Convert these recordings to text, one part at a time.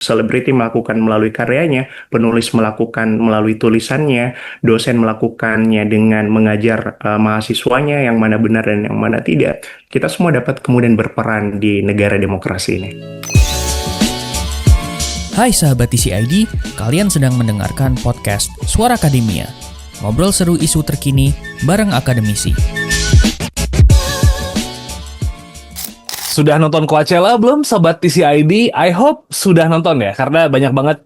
Selebriti melakukan melalui karyanya, penulis melakukan melalui tulisannya, dosen melakukannya dengan mengajar mahasiswanya yang mana benar dan yang mana tidak. Kita semua dapat kemudian berperan di negara demokrasi ini. Hai sahabat TCID, kalian sedang mendengarkan podcast Suara Akademia. Ngobrol seru isu terkini bareng akademisi. Sudah nonton Coachella belum Sobat TCID? I hope sudah nonton ya, karena banyak banget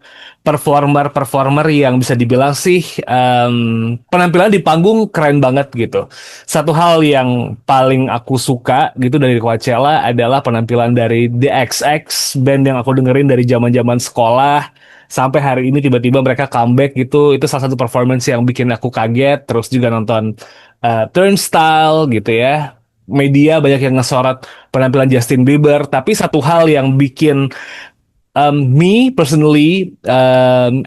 performer-performer yang bisa dibilang sih penampilan di panggung keren banget gitu. Satu hal yang paling aku suka gitu dari Coachella adalah penampilan dari The XX, band yang aku dengerin dari zaman-zaman sekolah. Sampai hari ini tiba-tiba mereka comeback gitu. Itu salah satu performance yang bikin aku kaget. Terus juga nonton Turnstile gitu ya. Media banyak yang ngesorot penampilan Justin Bieber, tapi satu hal yang bikin me personally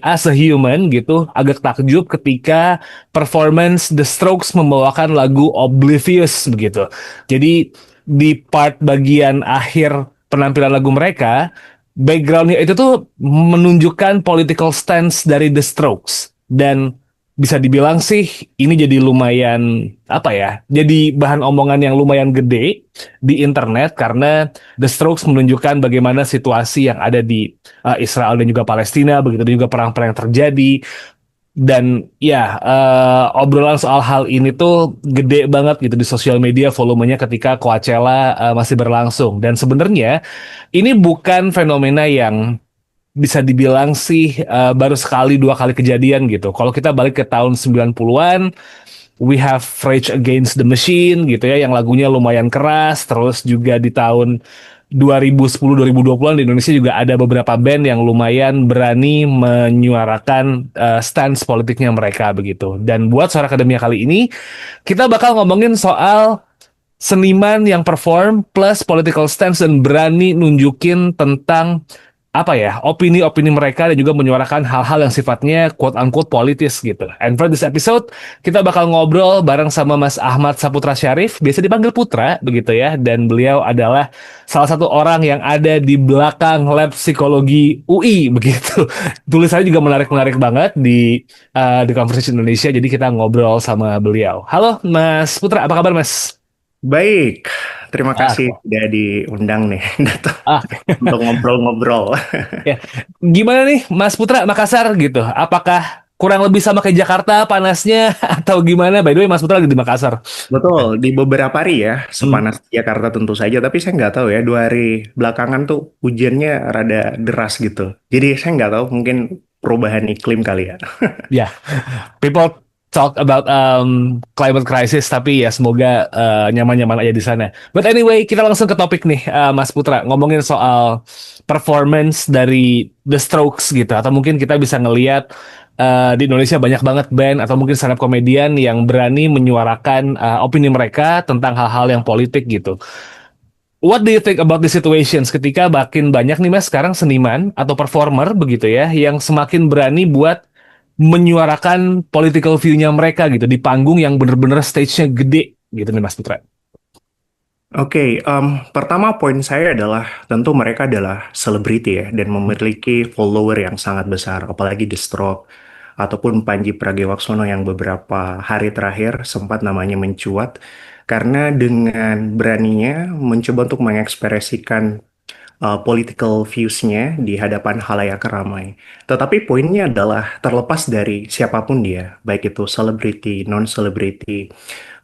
as a human gitu agak takjub ketika performance The Strokes membawakan lagu Oblivious begitu. Jadi di part bagian akhir penampilan lagu mereka, backgroundnya itu tuh menunjukkan political stance dari The Strokes, dan bisa dibilang sih ini jadi lumayan apa ya, jadi bahan omongan yang lumayan gede di internet karena The Strokes menunjukkan bagaimana situasi yang ada di Israel dan juga Palestina, begitu dan juga perang-perang yang terjadi. Dan ya, obrolan soal hal ini tuh gede banget gitu di sosial media volumenya ketika Coachella masih berlangsung. Dan sebenarnya ini bukan fenomena yang bisa dibilang sih baru sekali dua kali kejadian gitu. Kalau kita balik ke tahun 90-an, we have Rage Against the Machine gitu ya, yang lagunya lumayan keras. Terus juga di tahun 2010-2020-an di Indonesia juga ada beberapa band yang lumayan berani menyuarakan stance politiknya mereka begitu. Dan buat Suara Akademia kali ini, kita bakal ngomongin soal seniman yang perform plus political stance dan berani nunjukin tentang apa ya, opini-opini mereka dan juga menyuarakan hal-hal yang sifatnya quote-unquote politis gitu. And for this episode, kita bakal ngobrol bareng sama Mas Ahmad Saputra Syarif, biasa dipanggil Putra begitu ya, dan beliau adalah salah satu orang yang ada di belakang lab psikologi UI begitu. Tulisannya juga menarik-menarik banget di Conversation Indonesia, jadi kita ngobrol sama beliau. Halo Mas Putra, apa kabar Mas? Baik, terima Ah, kasih sudah diundang nih datang ah, untuk ngobrol-ngobrol. ya. Gimana nih Mas Putra, Makassar gitu? Apakah kurang lebih sama kayak Jakarta panasnya atau gimana? By the way, Mas Putra lagi di Makassar. Betul, di beberapa hari ya, Hmm. sepanas Jakarta tentu saja, tapi saya nggak tahu ya, 2 hari belakangan tuh hujannya rada deras gitu. Jadi saya nggak tahu, mungkin perubahan iklim kali ya. Ya, people talk about climate crisis, tapi ya semoga nyaman-nyaman aja di sana. But anyway, kita langsung ke topik nih, Mas Putra, ngomongin soal performance dari The Strokes gitu, atau mungkin kita bisa ngelihat di Indonesia banyak banget band atau mungkin stand up komedian yang berani menyuarakan opini mereka tentang hal-hal yang politik gitu. What do you think about the situations ketika makin banyak nih Mas sekarang seniman atau performer begitu ya yang semakin berani buat menyuarakan political view-nya mereka gitu di panggung yang bener-bener stage-nya gede gitu nih Mas Putra. Oke, pertama poin saya adalah tentu mereka adalah selebriti ya dan memiliki follower yang sangat besar, apalagi The Stroke ataupun Panji Pragiwaksono yang beberapa hari terakhir sempat namanya mencuat karena dengan beraninya mencoba untuk mengekspresikan political views-nya di hadapan halayak ramai. Tetapi poinnya adalah terlepas dari siapapun dia, baik itu selebriti, non-selebriti,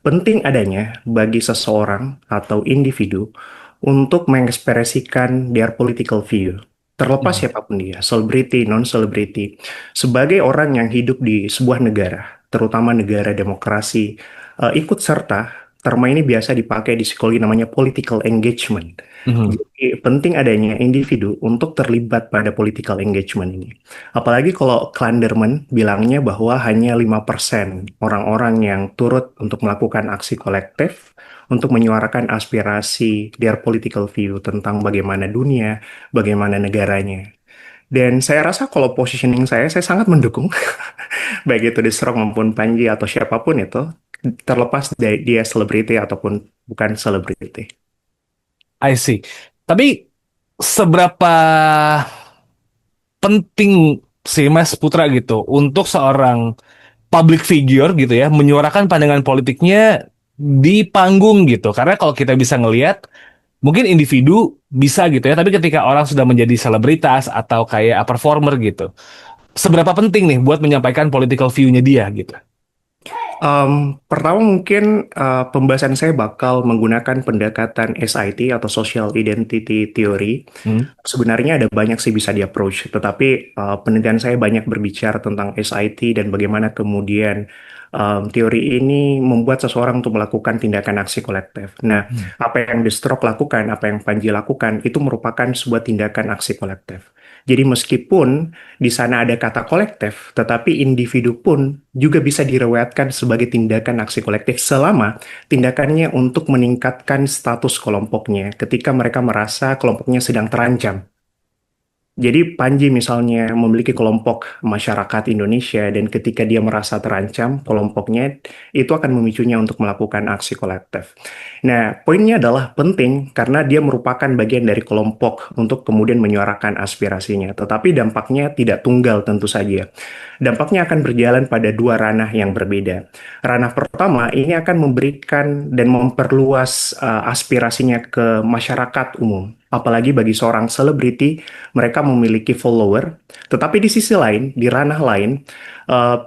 penting adanya bagi seseorang atau individu untuk mengekspresikan their political view. Terlepas Mhm. siapapun dia, selebriti, non-selebriti, sebagai orang yang hidup di sebuah negara, terutama negara demokrasi, ikut serta, terma ini biasa dipakai di psikologi namanya political engagement. Mhm. Jadi penting adanya individu untuk terlibat pada political engagement ini. Apalagi kalau Klanderman bilangnya bahwa hanya 5% orang-orang yang turut untuk melakukan aksi kolektif untuk menyuarakan aspirasi their political view tentang bagaimana dunia, bagaimana negaranya. Dan saya rasa kalau positioning saya sangat mendukung, baik itu di Strong maupun Panji atau siapapun itu, terlepas dari dia selebriti ataupun bukan selebriti. I see. Tapi seberapa penting sih Mas Putra gitu untuk seorang public figure gitu ya menyuarakan pandangan politiknya di panggung gitu. Karena kalau kita bisa ngelihat mungkin individu bisa gitu ya, tapi ketika orang sudah menjadi selebritas atau kayak performer gitu, seberapa penting nih buat menyampaikan political view-nya dia gitu. Pertama mungkin pembahasan saya bakal menggunakan pendekatan SIT atau Social Identity Theory. Hmm. Sebenarnya ada banyak sih bisa di-approach, tetapi penelitian saya banyak berbicara tentang SIT dan bagaimana kemudian teori ini membuat seseorang untuk melakukan tindakan aksi kolektif. Nah, Hmm. apa yang The Stroke lakukan, apa yang Panji lakukan, itu merupakan sebuah tindakan aksi kolektif. Jadi meskipun di sana ada kata kolektif, tetapi individu pun juga bisa direwetkan sebagai tindakan aksi kolektif selama tindakannya untuk meningkatkan status kelompoknya ketika mereka merasa kelompoknya sedang terancam. Jadi Panji misalnya memiliki kelompok masyarakat Indonesia dan ketika dia merasa terancam kelompoknya itu akan memicunya untuk melakukan aksi kolektif. Nah, poinnya adalah penting karena dia merupakan bagian dari kelompok untuk kemudian menyuarakan aspirasinya. Tetapi dampaknya tidak tunggal tentu saja. Dampaknya akan berjalan pada dua ranah yang berbeda. Ranah pertama ini akan memberikan dan memperluas aspirasinya ke masyarakat umum. Apalagi bagi seorang selebriti mereka memiliki follower, tetapi di sisi lain, di ranah lain,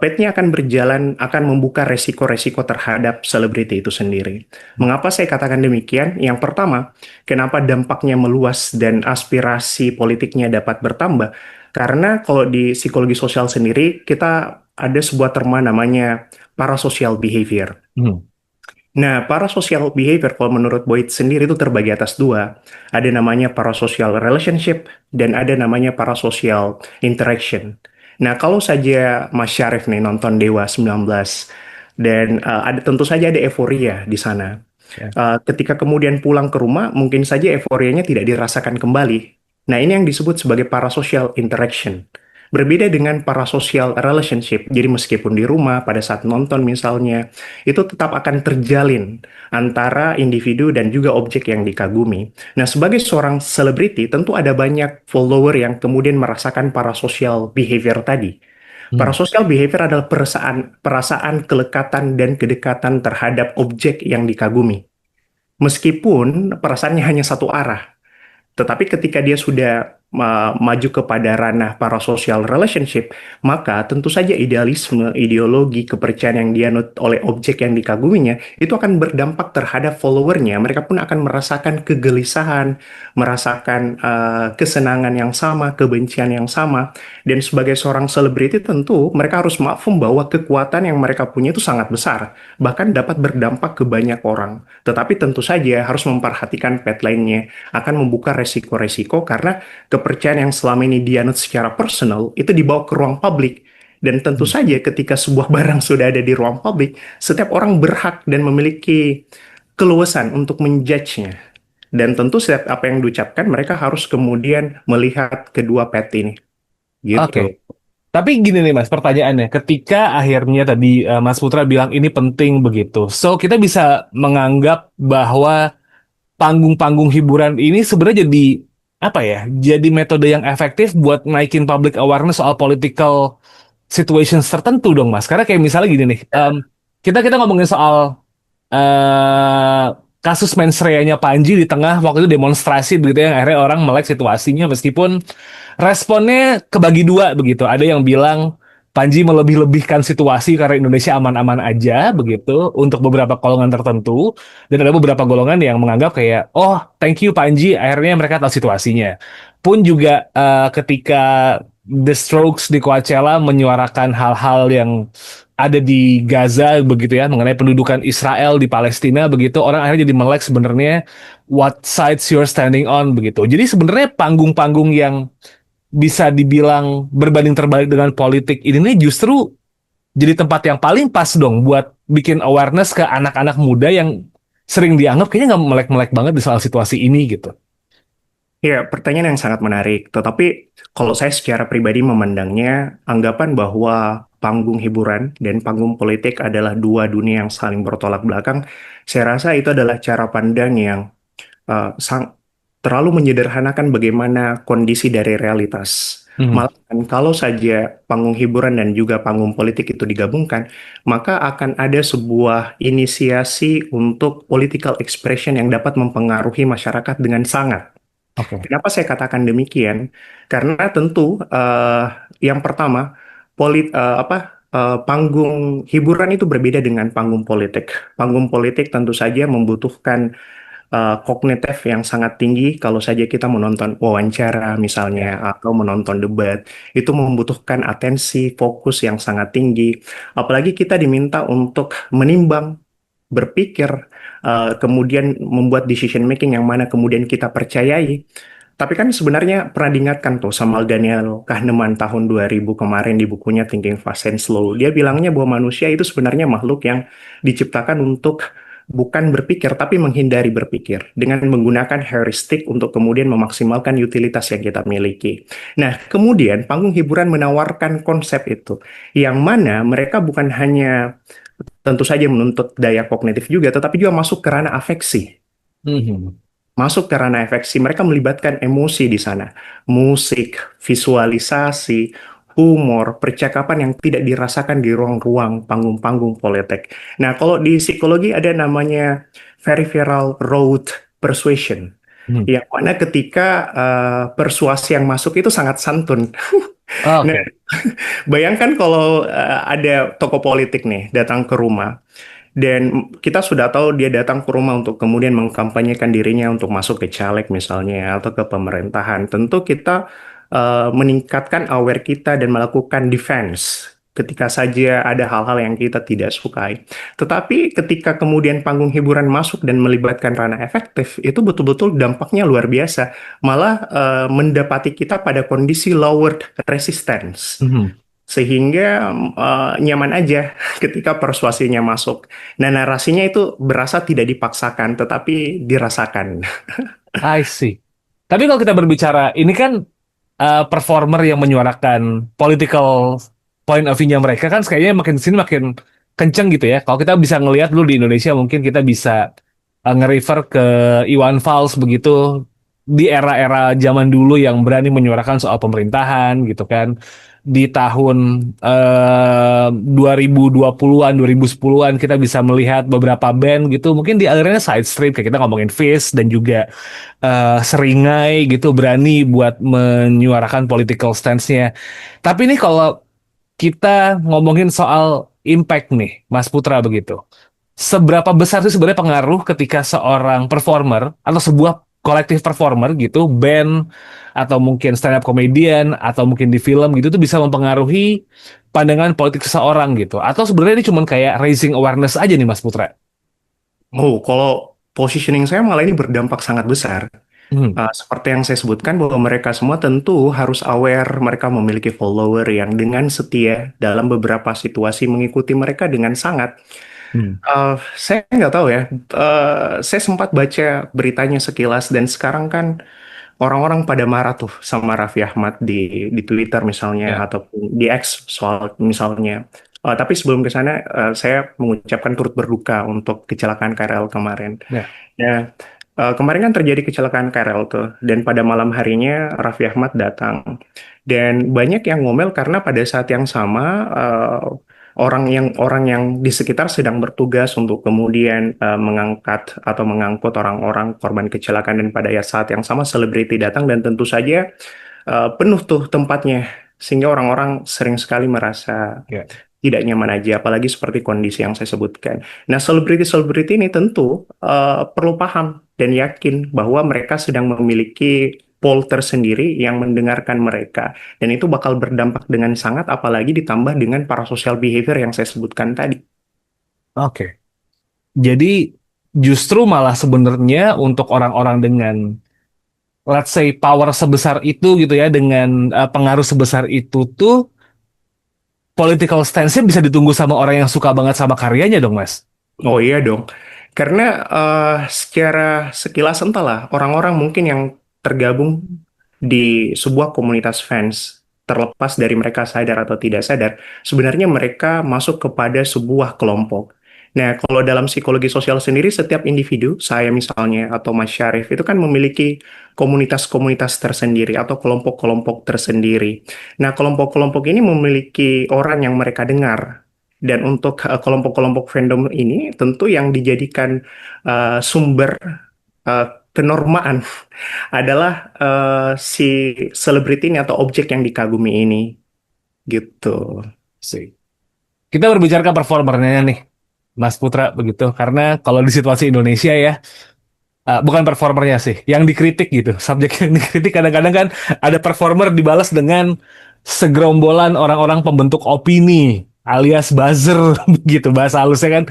pet-nya akan berjalan, akan membuka resiko-resiko terhadap selebriti itu sendiri. Mengapa saya katakan demikian? Yang pertama, kenapa dampaknya meluas dan aspirasi politiknya dapat bertambah? Karena kalau di psikologi sosial sendiri, kita ada sebuah terma namanya parasocial behavior. Hmm. Nah, parasocial behavior kalau menurut Boyd sendiri itu terbagi atas dua. Ada namanya parasocial relationship dan ada namanya parasocial interaction. Nah, kalau saja Mas Syarif nih nonton Dewa 19 dan ada tentu saja ada euforia di sana. Ya. Ketika kemudian pulang ke rumah, mungkin saja euforianya tidak dirasakan kembali. Nah, ini yang disebut sebagai parasocial interaction. Berbeda dengan parasocial relationship, jadi meskipun di rumah pada saat nonton misalnya, itu tetap akan terjalin antara individu dan juga objek yang dikagumi. Nah, sebagai seorang selebriti, tentu ada banyak follower yang kemudian merasakan parasocial behavior tadi. Hmm. Parasocial behavior adalah perasaan kelekatan dan kedekatan terhadap objek yang dikagumi. Meskipun perasaannya hanya satu arah, tetapi ketika dia sudah maju kepada ranah parasocial relationship, maka tentu saja idealisme, ideologi, kepercayaan yang dianut oleh objek yang dikaguminya itu akan berdampak terhadap followernya. Mereka pun akan merasakan kegelisahan, merasakan kesenangan yang sama, kebencian yang sama. Dan sebagai seorang selebriti tentu mereka harus mafhum bahwa kekuatan yang mereka punya itu sangat besar, bahkan dapat berdampak ke banyak orang. Tetapi tentu saja harus memperhatikan lainnya akan membuka resiko-resiko karena kepercayaan yang selama ini dianut secara personal itu dibawa ke ruang publik. Dan tentu Hmm. saja ketika sebuah barang sudah ada di ruang publik, setiap orang berhak dan memiliki keluasan untuk menjudge-nya. Dan tentu setiap apa yang diucapkan, mereka harus kemudian melihat kedua pet ini. Oke. Gitu. Tapi gini nih Mas, pertanyaannya, ketika akhirnya tadi Mas Putra bilang ini penting begitu, so kita bisa menganggap bahwa panggung-panggung hiburan ini sebenarnya jadi apa ya? Jadi metode yang efektif buat naikin public awareness soal political situations tertentu dong Mas. Karena kayak misalnya gini nih, kita kita ngomongin soal eh kasus mensreanya Panji di tengah waktu itu demonstrasi begitu yang akhirnya orang melek situasinya meskipun responnya kebagi dua begitu. Ada yang bilang Panji melebih-lebihkan situasi karena Indonesia aman-aman aja begitu untuk beberapa golongan tertentu dan ada beberapa golongan yang menganggap kayak oh thank you Panji akhirnya mereka tahu situasinya. Pun juga ketika The Strokes di Coachella menyuarakan hal-hal yang ada di Gaza begitu ya mengenai pendudukan Israel di Palestina begitu orang akhirnya jadi melek sebenarnya what sides you're standing on begitu. Jadi sebenarnya panggung-panggung yang bisa dibilang berbanding terbalik dengan politik ini nih justru jadi tempat yang paling pas dong buat bikin awareness ke anak-anak muda yang sering dianggap kayaknya nggak melek-melek banget di soal situasi ini gitu. Ya, pertanyaan yang sangat menarik. Tetapi kalau saya secara pribadi memandangnya, anggapan bahwa panggung hiburan dan panggung politik adalah dua dunia yang saling bertolak belakang, saya rasa itu adalah cara pandang yang terlalu menyederhanakan bagaimana kondisi dari realitas. Mhm. Malahan kalau saja panggung hiburan dan juga panggung politik itu digabungkan, maka akan ada sebuah inisiasi untuk political expression yang dapat mempengaruhi masyarakat dengan sangat. Oke. Kenapa saya katakan demikian? Karena tentu yang pertama, panggung hiburan itu berbeda dengan panggung politik. Panggung politik tentu saja membutuhkan kognitif yang sangat tinggi kalau saja kita menonton wawancara Ya. misalnya atau menonton debat itu membutuhkan atensi fokus yang sangat tinggi apalagi kita diminta untuk menimbang berpikir kemudian membuat decision making yang mana kemudian kita percayai tapi kan sebenarnya pernah diingatkan tuh sama Daniel Kahneman tahun 2000 kemarin di bukunya Thinking Fast and Slow. Dia bilangnya bahwa manusia itu sebenarnya makhluk yang diciptakan untuk bukan berpikir, tapi menghindari berpikir dengan menggunakan heuristik untuk kemudian memaksimalkan utilitas yang kita miliki. Nah, kemudian panggung hiburan menawarkan konsep itu, yang mana mereka bukan hanya tentu saja menuntut daya kognitif juga, tetapi juga masuk ke ranah afeksi. Mhm. Masuk ke ranah efeksi, mereka melibatkan emosi di sana. Musik, visualisasi, humor, percakapan yang tidak dirasakan di ruang-ruang panggung-panggung politik. Nah, kalau di psikologi ada namanya peripheral route persuasion. Mhm. Yang mana ketika persuasi yang masuk itu sangat santun. Nah, Oke. bayangkan kalau ada tokoh politik nih datang ke rumah. Dan kita sudah tahu dia datang ke rumah untuk kemudian mengkampanyekan dirinya untuk masuk ke caleg misalnya atau ke pemerintahan. Tentu kita meningkatkan aware kita dan melakukan defense ketika saja ada hal-hal yang kita tidak sukai. Tetapi ketika kemudian panggung hiburan masuk dan melibatkan ranah efektif, itu betul-betul dampaknya luar biasa. Malah mendapati kita pada kondisi lowered resistance. Mhm. Sehingga nyaman aja ketika persuasinya masuk. Nah, narasinya itu berasa tidak dipaksakan, tetapi dirasakan. I see. Tapi kalau kita berbicara, ini kan performer yang menyuarakan political point of view-nya mereka kan kayaknya makin sini makin kenceng gitu ya. Kalau kita bisa ngelihat dulu di Indonesia mungkin kita bisa nge-refer ke Iwan Fals begitu di era-era zaman dulu yang berani menyuarakan soal pemerintahan gitu kan. Di tahun 2020-an, 2010-an kita bisa melihat beberapa band gitu. Mungkin di alirannya side street kayak kita ngomongin Fish dan juga Seringai gitu berani buat menyuarakan political stance-nya. Tapi ini kalau kita ngomongin soal impact nih, Mas Putra begitu. Seberapa besar sih sebenarnya pengaruh ketika seorang performer atau sebuah kolektif performer gitu, band atau mungkin stand up comedian atau mungkin di film gitu tuh bisa mempengaruhi pandangan politik seseorang gitu. Atau sebenarnya ini cuma kayak raising awareness aja nih Mas Putra. Oh, kalau positioning saya malah ini berdampak sangat besar. Hmm. Seperti yang saya sebutkan bahwa mereka semua tentu harus aware mereka memiliki follower yang dengan setia dalam beberapa situasi mengikuti mereka dengan sangat. Hmm. Saya nggak tahu ya. Saya sempat baca beritanya sekilas dan sekarang kan orang-orang pada marah tuh sama Raffi Ahmad di Twitter misalnya Ya, ataupun di X soal misalnya. Tapi sebelum ke sana, saya mengucapkan turut berduka untuk kecelakaan KRL kemarin. ya. Ya, kemarin kan terjadi kecelakaan KRL tuh, dan pada malam harinya Raffi Ahmad datang. Dan banyak yang ngomel karena pada saat yang sama orang yang di sekitar sedang bertugas untuk kemudian mengangkat atau mengangkut orang-orang korban kecelakaan dan pada saat yang sama selebriti datang dan tentu saja penuh tuh tempatnya sehingga orang-orang sering sekali merasa Ya. tidak nyaman aja, apalagi seperti kondisi yang saya sebutkan. Nah, selebriti-selebriti ini tentu perlu paham dan yakin bahwa mereka sedang memiliki poll tersendiri yang mendengarkan mereka. Dan itu bakal berdampak dengan sangat, apalagi ditambah dengan para social behavior yang saya sebutkan tadi. Oke. Jadi justru malah sebenarnya untuk orang-orang dengan let's say power sebesar itu gitu ya dengan pengaruh sebesar itu tuh political stance-nya bisa ditunggu sama orang yang suka banget sama karyanya dong, Mas. Oh iya dong, karena secara sekilas entahlah, orang-orang mungkin yang tergabung di sebuah komunitas fans, terlepas dari mereka sadar atau tidak sadar, sebenarnya mereka masuk kepada sebuah kelompok. Nah, kalau dalam psikologi sosial sendiri, setiap individu, saya misalnya, atau Mas Syarif, itu kan memiliki komunitas-komunitas tersendiri atau kelompok-kelompok tersendiri. Nah, kelompok-kelompok ini memiliki orang yang mereka dengar. Dan untuk kelompok-kelompok fandom ini, tentu yang dijadikan sumber eh, kenormaan adalah si selebriti ini atau objek yang dikagumi ini, gitu. Sih. Kita berbicara performernya nih, Mas Putra begitu. Karena kalau di situasi Indonesia ya, bukan performernya sih, yang dikritik gitu. Subjek yang dikritik kadang-kadang kan ada performer dibalas dengan segerombolan orang-orang pembentuk opini alias buzzer gitu bahasa halusnya kan,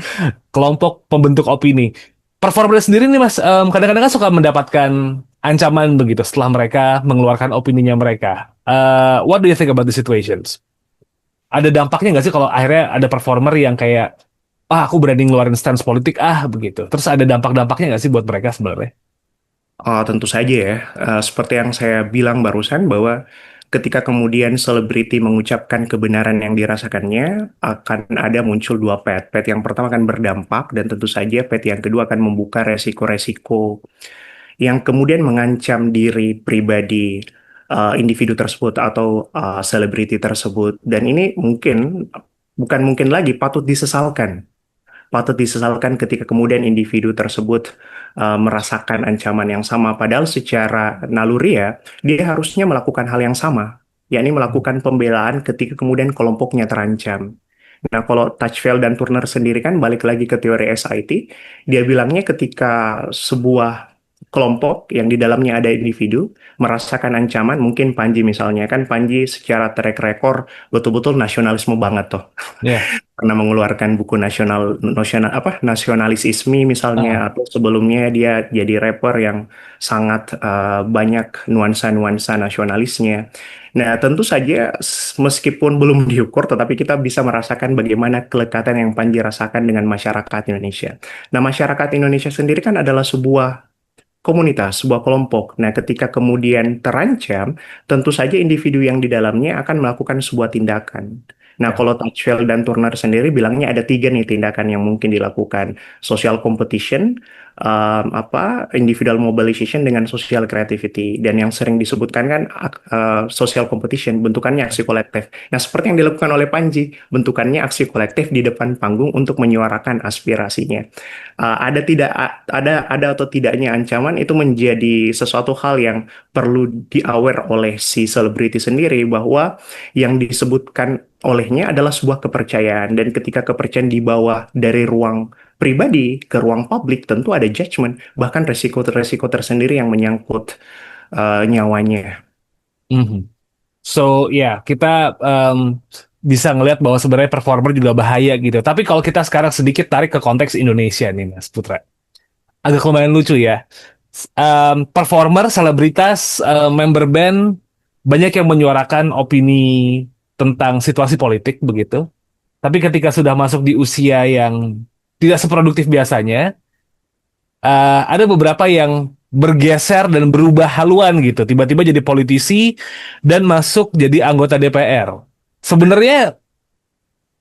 kelompok pembentuk opini. Performer sendiri nih Mas, kadang-kadang kan suka mendapatkan ancaman begitu setelah mereka mengeluarkan opininya mereka. What do you think about the situations? Ada dampaknya nggak sih kalau akhirnya ada performer yang kayak aku berani ngeluarin stance politik begitu. Terus ada dampak-dampaknya nggak sih buat mereka sebenarnya? Tentu saja ya, seperti yang saya bilang barusan bahwa ketika kemudian selebriti mengucapkan kebenaran yang dirasakannya, akan ada muncul dua pet. Pet yang pertama akan berdampak dan tentu saja pet yang kedua akan membuka resiko-resiko yang kemudian mengancam diri pribadi individu tersebut atau selebriti tersebut. Dan ini bukan mungkin lagi, patut disesalkan ketika kemudian individu tersebut merasakan ancaman yang sama. Padahal secara naluriah, dia harusnya melakukan hal yang sama, yakni melakukan pembelaan ketika kemudian kelompoknya terancam. Nah, kalau Touchfield dan Turner sendiri kan balik lagi ke teori SIT, dia bilangnya ketika sebuah kelompok yang di dalamnya ada individu merasakan ancaman, mungkin Panji misalnya, kan Panji secara track record betul-betul nasionalisme banget tuh, Ya. pernah mengeluarkan buku nasionalis ISMI misalnya, atau sebelumnya dia jadi rapper yang sangat banyak nuansa-nuansa nasionalisnya. Nah, tentu saja meskipun belum diukur, tetapi kita bisa merasakan bagaimana kelekatan yang Panji rasakan dengan masyarakat Indonesia. Nah, masyarakat Indonesia sendiri kan adalah sebuah komunitas, sebuah kelompok. Nah, ketika kemudian terancam, tentu saja individu yang di dalamnya akan melakukan sebuah tindakan. Nah, Ya. kalau Touchfield dan Turner sendiri bilangnya ada tiga nih tindakan yang mungkin dilakukan: social competition, individual mobilization, dengan social creativity. Dan yang sering disebutkan kan social competition, bentukannya aksi kolektif. Nah, seperti yang dilakukan oleh Panji, bentukannya aksi kolektif di depan panggung untuk menyuarakan aspirasinya. Ada atau tidaknya ancaman itu menjadi sesuatu hal yang perlu di-aware oleh si selebriti sendiri, bahwa yang disebutkan olehnya adalah sebuah kepercayaan, dan ketika kepercayaan dibawa dari ruang pribadi ke ruang publik, tentu ada judgment, bahkan resiko-resiko tersendiri yang menyangkut nyawanya. Mhm. So ya, kita bisa ngelihat bahwa sebenarnya performer juga bahaya gitu. Tapi kalau kita sekarang sedikit tarik ke konteks Indonesia nih, Mas Putra, agak lumayan lucu ya. Performer, selebritas, member band banyak yang menyuarakan opini tentang situasi politik begitu. Tapi ketika sudah masuk di usia yang tidak seproduktif biasanya, ada beberapa yang bergeser dan berubah haluan gitu. Tiba-tiba jadi politisi dan masuk jadi anggota DPR. Sebenarnya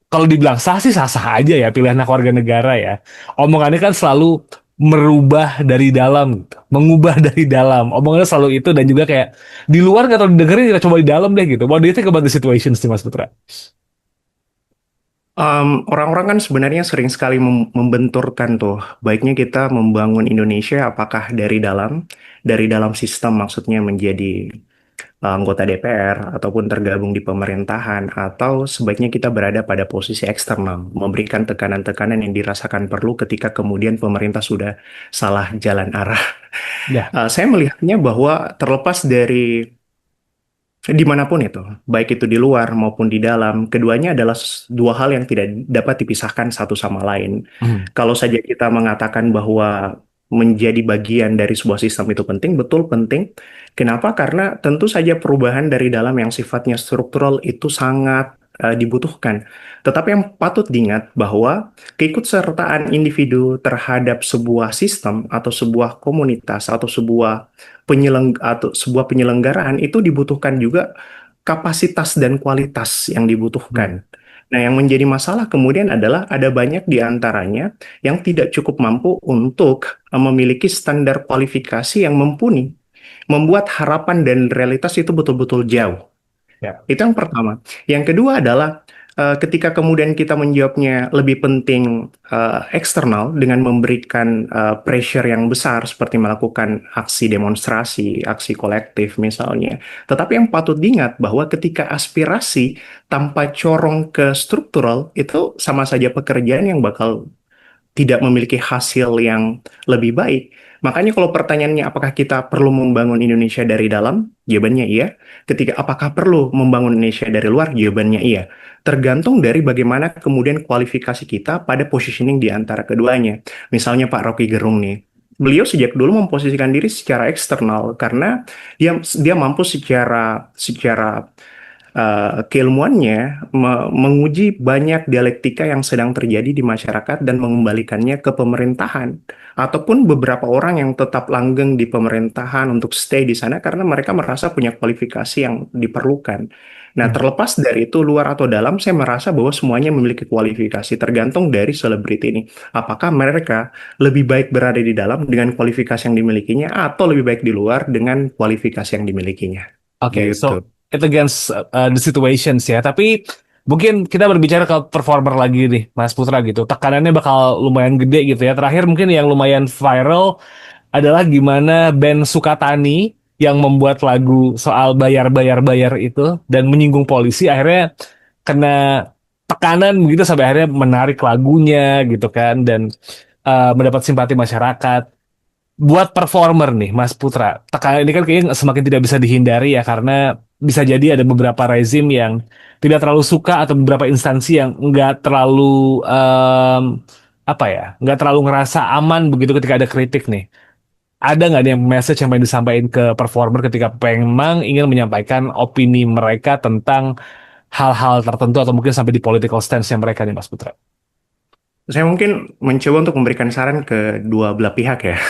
kalau dibilang sah sih sah-sah aja ya pilihan hak warga negara ya. Omongannya kan selalu merubah dari dalam, gitu. Mengubah dari dalam. Omongannya selalu itu dan juga kayak di luar nggak tahu didengerin kita coba di dalam deh gitu. What do you think about the situation sih Mas Putra? Orang-orang kan sebenarnya sering sekali membenturkan tuh, baiknya kita membangun Indonesia apakah dari dalam sistem, maksudnya menjadi anggota DPR ataupun tergabung di pemerintahan, atau sebaiknya kita berada pada posisi eksternal, memberikan tekanan-tekanan yang dirasakan perlu ketika kemudian pemerintah sudah salah jalan arah. Ya. Saya melihatnya bahwa terlepas dari dimanapun itu, baik itu di luar maupun di dalam, keduanya adalah dua hal yang tidak dapat dipisahkan satu sama lain. Hmm. Kalau saja kita mengatakan bahwa menjadi bagian dari sebuah sistem itu penting, betul penting. Kenapa? Karena tentu saja perubahan dari dalam yang sifatnya struktural itu sangat dibutuhkan. Tetapi yang patut diingat bahwa keikutsertaan individu terhadap sebuah sistem atau sebuah komunitas atau sebuah penyelenggaraan itu dibutuhkan juga kapasitas dan kualitas yang Hmm. dibutuhkan. Nah, yang menjadi masalah kemudian adalah ada banyak di antaranya yang tidak cukup mampu untuk memiliki standar kualifikasi yang mumpuni, membuat harapan dan realitas itu betul-betul jauh. Ya. Itu yang pertama. Yang kedua adalah ketika kemudian kita menjawabnya lebih penting eksternal dengan memberikan pressure yang besar seperti melakukan aksi demonstrasi, aksi kolektif misalnya. Tetapi yang patut diingat bahwa ketika aspirasi tanpa corong ke struktural itu sama saja pekerjaan yang bakal tidak memiliki hasil yang lebih baik. Makanya kalau pertanyaannya apakah kita perlu membangun Indonesia dari dalam? Jawabannya iya. Ketika apakah perlu membangun Indonesia dari luar? Jawabannya iya. Tergantung dari bagaimana kemudian kualifikasi kita pada positioning di antara keduanya. Misalnya Pak Rocky Gerung nih. Beliau sejak dulu memposisikan diri secara eksternal karena dia mampu secara secara keilmuannya menguji banyak dialektika yang sedang terjadi di masyarakat dan mengembalikannya ke pemerintahan ataupun beberapa orang yang tetap langgeng di pemerintahan untuk stay di sana karena mereka merasa punya kualifikasi yang diperlukan. Nah, Hmm. terlepas dari itu luar atau dalam, saya merasa bahwa semuanya memiliki kualifikasi tergantung dari selebriti ini. Apakah mereka lebih baik berada di dalam dengan kualifikasi yang dimilikinya atau lebih baik di luar dengan kualifikasi yang dimilikinya. Oke, so Gitu. it against the situations ya. Tapi mungkin kita berbicara ke performer lagi nih, Mas Putra gitu. Tekanannya bakal lumayan gede gitu ya. Terakhir mungkin yang lumayan viral adalah gimana band Sukatani yang membuat lagu soal bayar-bayar-bayar itu dan menyinggung polisi akhirnya kena tekanan begitu sampai akhirnya menarik lagunya gitu kan dan mendapat simpati masyarakat. Buat performer nih, Mas Putra, tekanan ini kan kayaknya semakin tidak bisa dihindari ya karena bisa jadi ada beberapa rezim yang tidak terlalu suka atau beberapa instansi yang nggak terlalu apa ya, nggak terlalu ngerasa aman begitu ketika ada kritik nih. Ada nggak nih yang message yang pengen disampaikan ke performer ketika memang ingin menyampaikan opini mereka tentang hal-hal tertentu atau mungkin sampai di political stance-nya mereka nih, Mas Putra? Saya mungkin mencoba untuk memberikan saran ke dua belah pihak ya,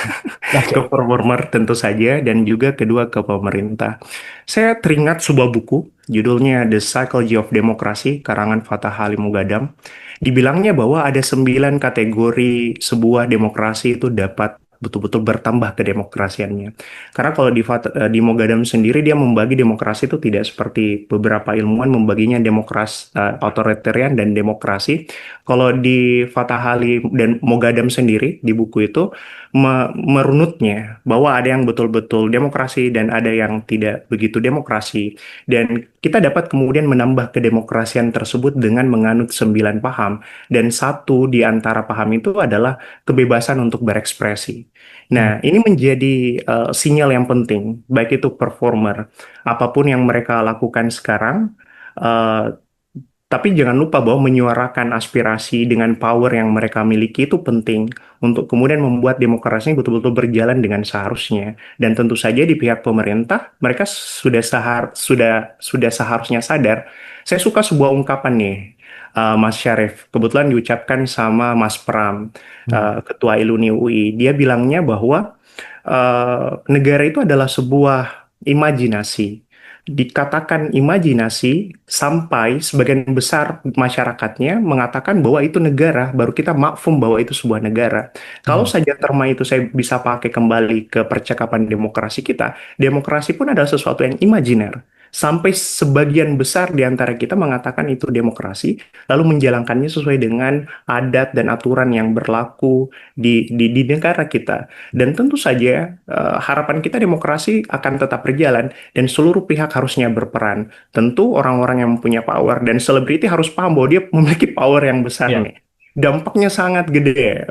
ke Oke. performer tentu saja dan juga kedua ke pemerintah. Saya teringat sebuah buku, judulnya The Psychology of Democracy, karangan Fatah Halim Mugadam. Dibilangnya bahwa ada 9 kategori sebuah demokrasi itu dapat betul-betul bertambah kedemokrasiannya. Karena kalau di Mogadam sendiri dia membagi demokrasi itu tidak seperti beberapa ilmuwan membaginya demokrasi otoritarian dan demokrasi. Kalau di Fatah Ali dan Mogadam sendiri di buku itu merunutnya bahwa ada yang betul-betul demokrasi dan ada yang tidak begitu demokrasi dan kita dapat kemudian menambah kedemokrasian tersebut dengan menganut 9 paham dan satu di antara paham itu adalah kebebasan untuk berekspresi. Hmm. Nah, ini menjadi sinyal yang penting baik itu performer apapun yang mereka lakukan sekarang eh, tapi jangan lupa bahwa menyuarakan aspirasi dengan power yang mereka miliki itu penting untuk kemudian membuat demokrasi betul-betul berjalan dengan seharusnya. Dan tentu saja di pihak pemerintah mereka sudah seharusnya sadar. Saya suka sebuah ungkapan nih, Mas Syarif. Kebetulan diucapkan sama Mas Pram, Hmm. Ketua Iluni UI. Dia bilangnya bahwa negara itu adalah sebuah imajinasi. Dikatakan imajinasi sampai sebagian besar masyarakatnya mengatakan bahwa itu negara, baru kita makfum bahwa itu sebuah negara. Kalau Hmm. saja terma itu saya bisa pakai kembali ke percakapan demokrasi kita, demokrasi pun adalah sesuatu yang imajiner. Sampai sebagian besar di antara kita mengatakan itu demokrasi, lalu menjalankannya sesuai dengan adat dan aturan yang berlaku di negara kita. Dan tentu saja harapan kita demokrasi akan tetap berjalan dan seluruh pihak harusnya berperan. Tentu orang-orang yang mempunyai power dan selebriti harus paham bahwa dia memiliki power yang besar Ya. nih. Dampaknya sangat gede.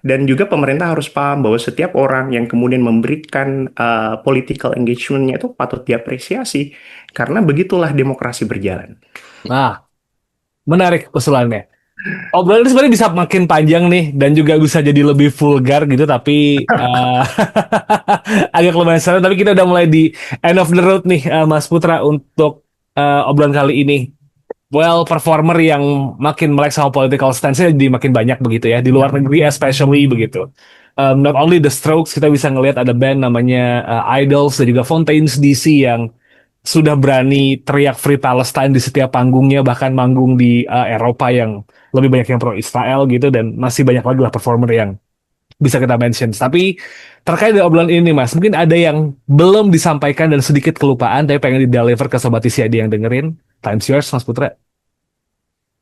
Dan juga pemerintah harus paham bahwa setiap orang yang kemudian memberikan political engagement-nya itu patut diapresiasi. Karena begitulah demokrasi berjalan. Nah, menarik usulannya. Obrolan ini sebenarnya bisa makin panjang nih dan juga bisa jadi lebih vulgar gitu tapi agak lumayan seru tapi kita udah mulai di end of the road nih Mas Putra untuk obrolan kali ini. Well, performer yang makin melek sama political stance-nya jadi makin banyak begitu ya di luar negeri especially begitu. Not only The Strokes kita bisa ngelihat ada band namanya Idols dan juga Fontaines DC yang sudah berani teriak Free Palestine di setiap panggungnya, bahkan manggung di Eropa yang lebih banyak yang pro Israel gitu, dan masih banyak lagi lah performer yang bisa kita mention. Tapi terkait dengan obrolan ini Mas, mungkin ada yang belum disampaikan dan sedikit kelupaan, tapi pengen di-deliver ke Sobat TCID yang dengerin. Time's yours, Mas Putra.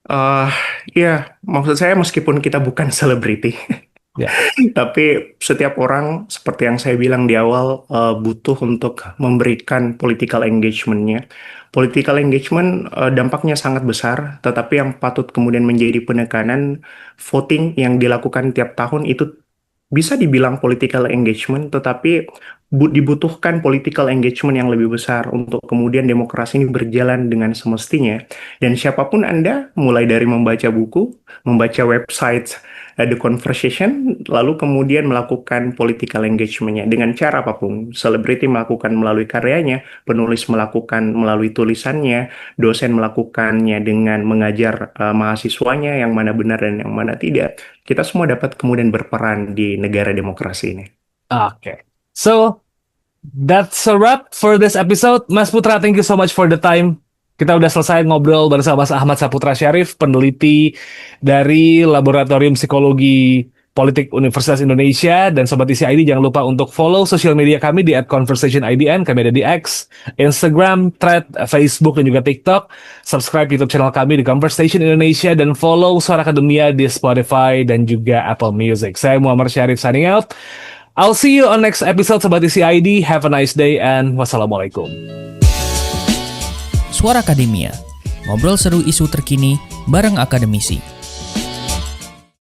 Eh, ya, maksud saya meskipun kita bukan selebriti, Ya. tapi setiap orang, seperti yang saya bilang di awal, butuh untuk memberikan political engagement-nya. Political engagement dampaknya sangat besar, tetapi yang patut kemudian menjadi penekanan, voting yang dilakukan tiap tahun itu bisa dibilang political engagement, tetapi dibutuhkan political engagement yang lebih besar untuk kemudian demokrasi ini berjalan dengan semestinya. Dan siapapun Anda, mulai dari membaca buku, membaca website, The Conversation, lalu kemudian melakukan political engagement-nya dengan cara apapun. Selebriti melakukan melalui karyanya, penulis melakukan melalui tulisannya, dosen melakukannya dengan mengajar mahasiswanya yang mana benar dan yang mana tidak. Kita semua dapat kemudian berperan di negara demokrasi ini. Oke. So, that's a wrap for this episode. Mas Putra, thank you so much for the time. Kita udah selesai ngobrol bersama Mas Ahmad Saputra Syarif, peneliti dari Laboratorium Psikologi Politik Universitas Indonesia. Dan Sobat TCID, jangan lupa untuk follow sosial media kami di @conversationidn. Kami ada di X, Instagram, Thread, Facebook, dan juga TikTok. Subscribe YouTube channel kami di Conversation Indonesia, dan follow Suara Akademia di Spotify dan juga Apple Music. Saya Muhammad Syarif signing out. I'll see you on next episode Sobat TCID. Have a nice day and wassalamualaikum. Suara Akademia, ngobrol seru isu terkini bareng akademisi.